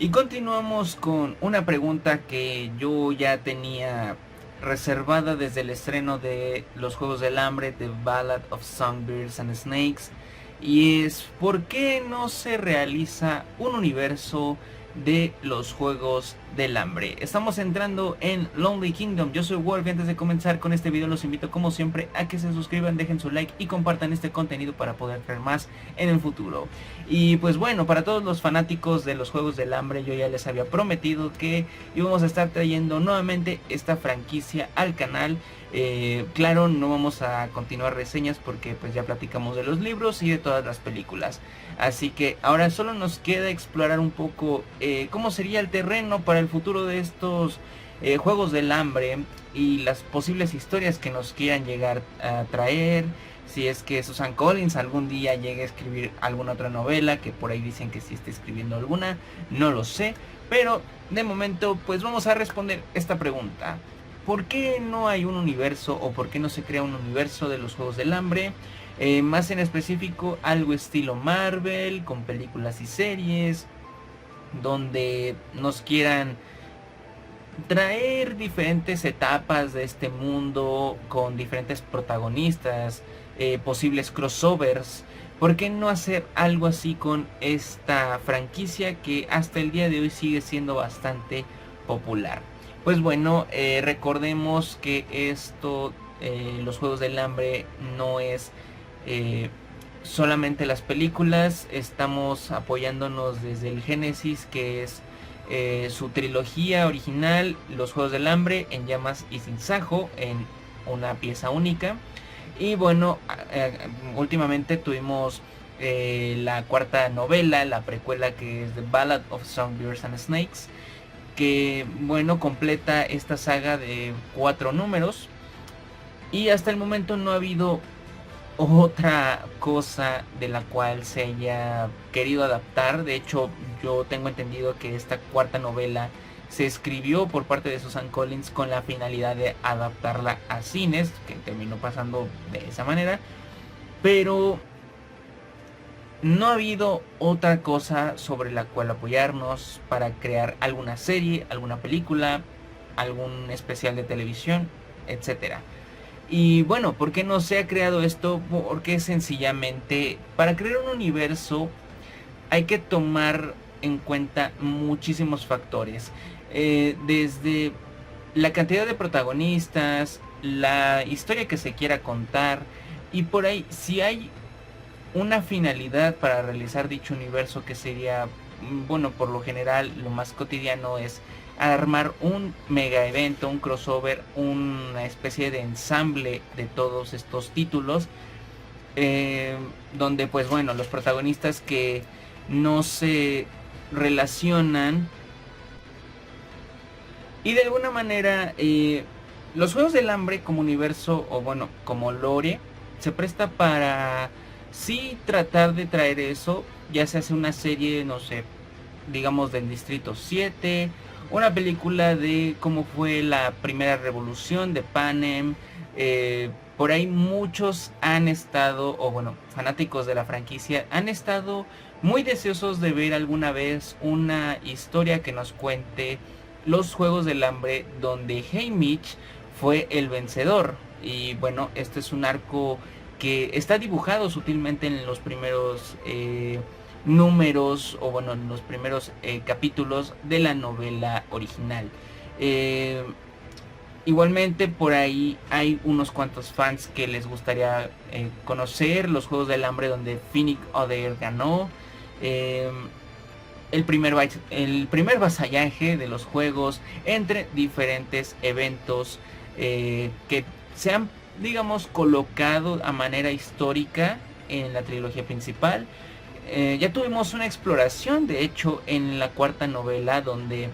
Y continuamos con una pregunta que yo ya tenía reservada desde el estreno de los Juegos del Hambre, The Ballad of Songbirds and Snakes. Y es, ¿por qué no se realiza un universo de los Juegos del Hambre? Estamos entrando en Lonely Kingdom. Yo soy Wolf y antes de comenzar con este video los invito como siempre a que se suscriban, dejen su like y compartan este contenido para poder crear más en el futuro. Y pues bueno, para todos los fanáticos de los Juegos del Hambre, yo ya les había prometido que íbamos a estar trayendo nuevamente esta franquicia al canal. Claro, no vamos a continuar reseñas porque pues ya platicamos de los libros y de todas las películas. Así que ahora solo nos queda explorar un poco cómo sería el terreno para el futuro de estos Juegos del Hambre y las posibles historias que nos quieran llegar a traer. Si es que Susan Collins algún día llegue a escribir alguna otra novela, que por ahí dicen que sí está escribiendo alguna, no lo sé. Pero de momento pues vamos a responder esta pregunta. ¿Por qué no hay un universo o por qué no se crea un universo de los Juegos del Hambre? Más en específico algo estilo Marvel, con películas y series, donde nos quieran traer diferentes etapas de este mundo con diferentes protagonistas, posibles crossovers. ¿Por qué no hacer algo así con esta franquicia que hasta el día de hoy sigue siendo bastante popular? Pues bueno, recordemos que esto, los Juegos del Hambre, no es solamente las películas. Estamos apoyándonos desde el Génesis, que es su trilogía original, Los Juegos del Hambre, En Llamas y Sin Sajo, en una pieza única. Y bueno, últimamente tuvimos la cuarta novela, la precuela, que es The Ballad of Songbirds and Snakes, que bueno, completa esta saga de 4 números. Y hasta el momento no ha habido otra cosa de la cual se haya querido adaptar. De hecho, yo tengo entendido que esta cuarta novela se escribió por parte de Susan Collins con la finalidad de adaptarla a cines, que terminó pasando de esa manera. Pero no ha habido otra cosa sobre la cual apoyarnos para crear alguna serie, alguna película, algún especial de televisión, etcétera. Y bueno, ¿por qué no se ha creado esto? Porque sencillamente para crear un universo hay que tomar en cuenta muchísimos factores. Desde la cantidad de protagonistas, la historia que se quiera contar, y por ahí si hay una finalidad para realizar dicho universo, que sería, bueno, por lo general lo más cotidiano es armar un mega evento, un crossover, una especie de ensamble de todos estos títulos, donde pues bueno, los protagonistas que no se relacionan y de alguna manera los Juegos del Hambre como universo, o bueno, como lore, se presta para sí tratar de traer eso. Ya se hace una serie, no sé, digamos del Distrito 7, una película de cómo fue la primera revolución de Panem. Por ahí muchos han estado, o bueno, fanáticos de la franquicia, han estado muy deseosos de ver alguna vez una historia que nos cuente los Juegos del Hambre donde Haymitch fue el vencedor. Y bueno, este es un arco que está dibujado sutilmente en los primeros números, o bueno, en los primeros capítulos de la novela original. Igualmente por ahí hay unos cuantos fans que les gustaría conocer los Juegos del Hambre donde Finnick Odair ganó. El primer vasallaje de los juegos entre diferentes eventos que se han, digamos, colocado a manera histórica en la trilogía principal. Ya tuvimos una exploración, de hecho, en la cuarta novela, donde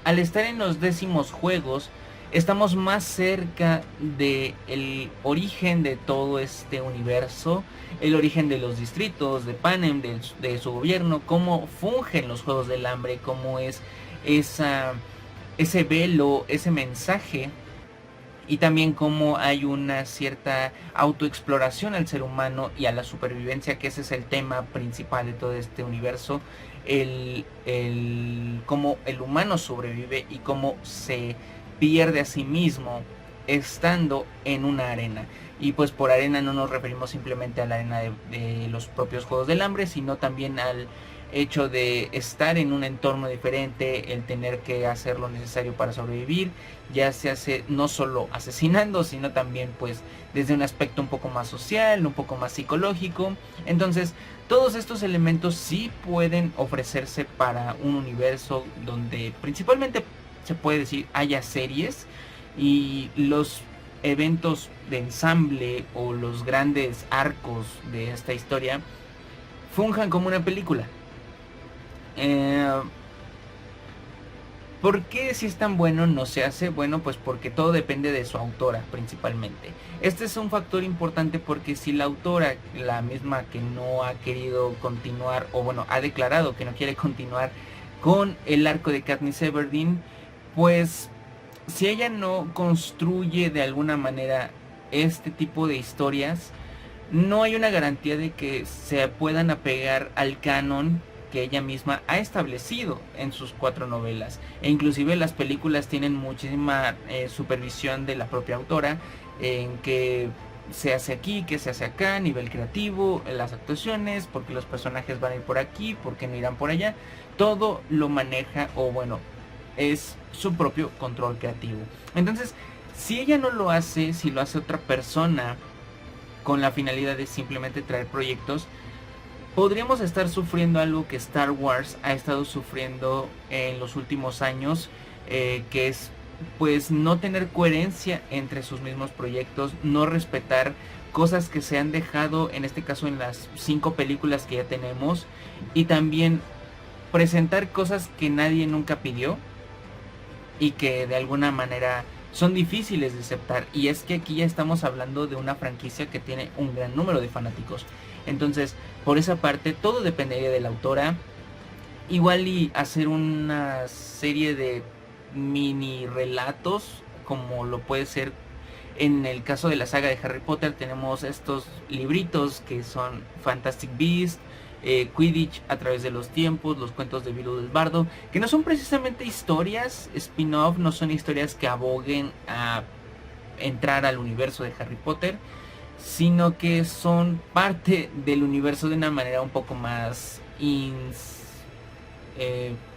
al estar en los 10º juegos estamos más cerca de el origen de todo este universo, el origen de los distritos, de Panem, de su gobierno, cómo fungen los Juegos del Hambre, cómo es ese velo, ese mensaje, y también cómo hay una cierta autoexploración al ser humano y a la supervivencia, que ese es el tema principal de todo este universo. cómo el humano sobrevive y cómo se pierde a sí mismo estando en una arena. Y pues por arena no nos referimos simplemente a la arena de los propios Juegos del Hambre, sino también al hecho de estar en un entorno diferente, el tener que hacer lo necesario para sobrevivir, ya se hace no solo asesinando, sino también pues desde un aspecto un poco más social, un poco más psicológico. Entonces todos estos elementos sí pueden ofrecerse para un universo donde principalmente se puede decir haya series, y los eventos de ensamble o los grandes arcos de esta historia funjan como una película. ¿Por qué si es tan bueno no se hace? Bueno, pues porque todo depende de su autora principalmente. Este es un factor importante porque si la autora, la misma que no ha querido continuar, o bueno, ha declarado que no quiere continuar con el arco de Katniss Everdeen, pues si ella no construye de alguna manera este tipo de historias, no hay una garantía de que se puedan apegar al canon que ella misma ha establecido en sus 4 novelas. E inclusive las películas tienen muchísima supervisión de la propia autora, en que se hace aquí, que se hace acá, a nivel creativo, las actuaciones, porque los personajes van a ir por aquí, porque no irán por allá. Todo lo maneja, o bueno, es su propio control creativo. Entonces, si ella no lo hace, si lo hace otra persona con la finalidad de simplemente traer proyectos, podríamos estar sufriendo algo que Star Wars ha estado sufriendo en los últimos años, que es pues no tener coherencia entre sus mismos proyectos, no respetar cosas que se han dejado, en este caso en las 5 películas que ya tenemos, y también presentar cosas que nadie nunca pidió y que de alguna manera son difíciles de aceptar. Y es que aquí ya estamos hablando de una franquicia que tiene un gran número de fanáticos. Entonces, por esa parte, todo dependería de la autora. Igual y hacer una serie de mini relatos, como lo puede ser en el caso de la saga de Harry Potter. Tenemos estos libritos que son Fantastic Beasts, Quidditch a través de los tiempos, los cuentos de Virus del Bardo, que no son precisamente historias spin-off, no son historias que aboguen a entrar al universo de Harry Potter, sino que son parte del universo de una manera un poco más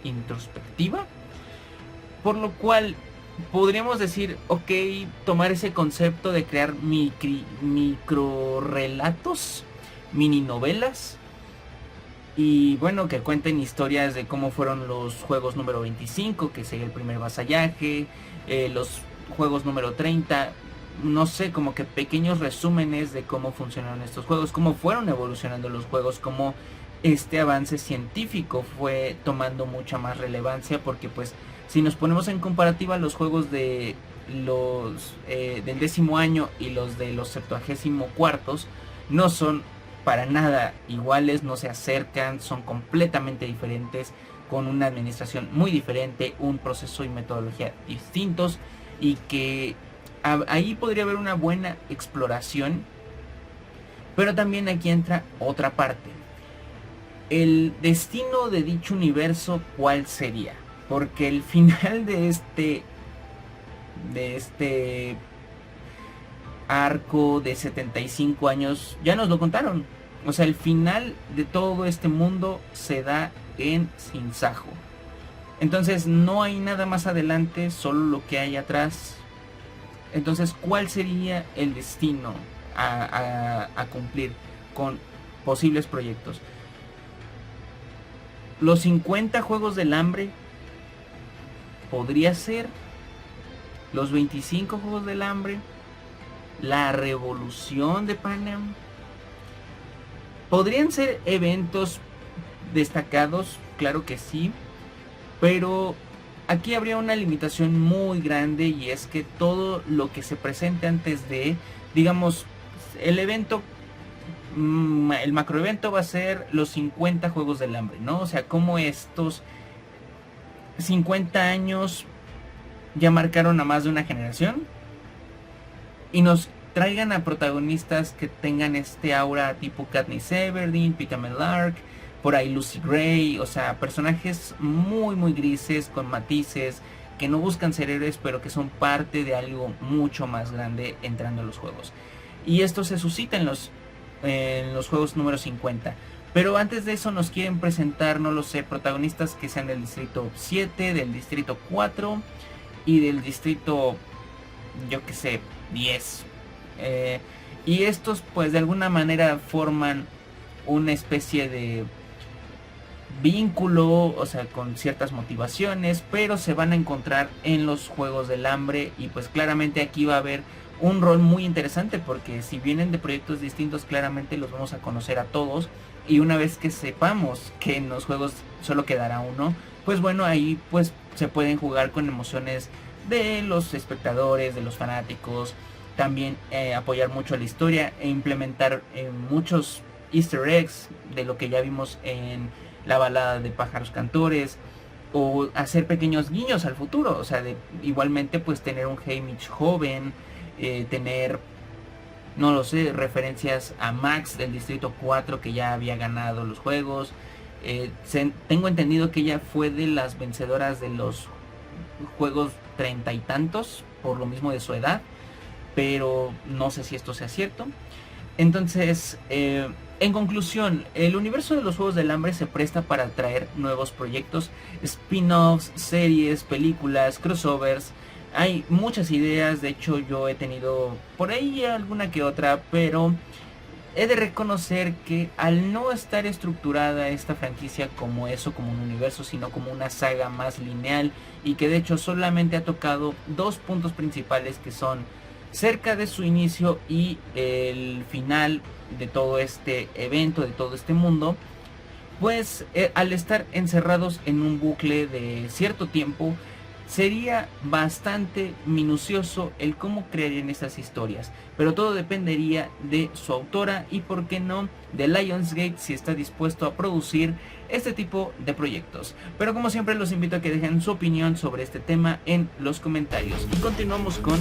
introspectiva, por lo cual podríamos decir, ok, tomar ese concepto de crear micro relatos, mini novelas, y bueno, que cuenten historias de cómo fueron los juegos número 25, que sería el primer vasallaje, los juegos número 30, no sé, como que pequeños resúmenes de cómo funcionaron estos juegos, cómo fueron evolucionando los juegos, cómo este avance científico fue tomando mucha más relevancia, porque pues si nos ponemos en comparativa los juegos de los del 10º año y los de los 74º, no son para nada iguales, no se acercan, son completamente diferentes, con una administración muy diferente, un proceso y metodología distintos, y que ahí podría haber una buena exploración. Pero también aquí entra otra parte: el destino de dicho universo, ¿cuál sería? Porque el final de este arco de 75 años ya nos lo contaron. O sea, el final de todo este mundo se da en Sinsajo. Entonces no hay nada más adelante, solo lo que hay atrás. Entonces, ¿cuál sería el destino a cumplir con posibles proyectos? Los 50 Juegos del Hambre podría ser, los 25 Juegos del Hambre, la Revolución de Panem. ¿Podrían ser eventos destacados? Claro que sí, pero aquí habría una limitación muy grande, y es que todo lo que se presente antes de, digamos, el evento, el macroevento va a ser los 50 Juegos del Hambre, ¿no? O sea, como estos 50 años ya marcaron a más de una generación, y nos traigan a protagonistas que tengan este aura tipo Katniss Everdeen, Peeta Mellark, por ahí Lucy Gray, o sea, personajes muy muy grises, con matices, que no buscan ser héroes, pero que son parte de algo mucho más grande entrando a los juegos. Y esto se suscita en los juegos número 50. Pero antes de eso nos quieren presentar, no lo sé, protagonistas que sean del distrito 7, del distrito 4 y del distrito, yo que sé, 10. Y estos pues de alguna manera forman una especie de vínculo, o sea, con ciertas motivaciones, pero se van a encontrar en los Juegos del Hambre. Y pues claramente aquí va a haber un rol muy interesante, porque si vienen de proyectos distintos, claramente los vamos a conocer a todos. Y una vez que sepamos que en los juegos solo quedará uno, pues bueno, ahí pues se pueden jugar con emociones de los espectadores, de los fanáticos. También apoyar mucho la historia e implementar muchos easter eggs de lo que ya vimos en la balada de pájaros cantores, o hacer pequeños guiños al futuro, o sea, igualmente pues tener un Haymitch joven, tener, no lo sé, referencias a Max del distrito 4 que ya había ganado los juegos. Tengo entendido que ella fue de las vencedoras de los juegos 30 y tantos, por lo mismo de su edad, pero no sé si esto sea cierto. Entonces, en conclusión, el universo de los Juegos del Hambre se presta para traer nuevos proyectos, spin-offs, series, películas, crossovers. Hay muchas ideas, de hecho yo he tenido por ahí alguna que otra, pero he de reconocer que al no estar estructurada esta franquicia como eso, como un universo, sino como una saga más lineal, y que de hecho solamente ha tocado dos puntos principales, que son cerca de su inicio y el final de todo este evento, de todo este mundo, pues al estar encerrados en un bucle de cierto tiempo, sería bastante minucioso el cómo crearían esas historias, pero todo dependería de su autora y, por qué no, de Lionsgate, si está dispuesto a producir este tipo de proyectos. Pero como siempre los invito a que dejen su opinión sobre este tema en los comentarios. Y continuamos con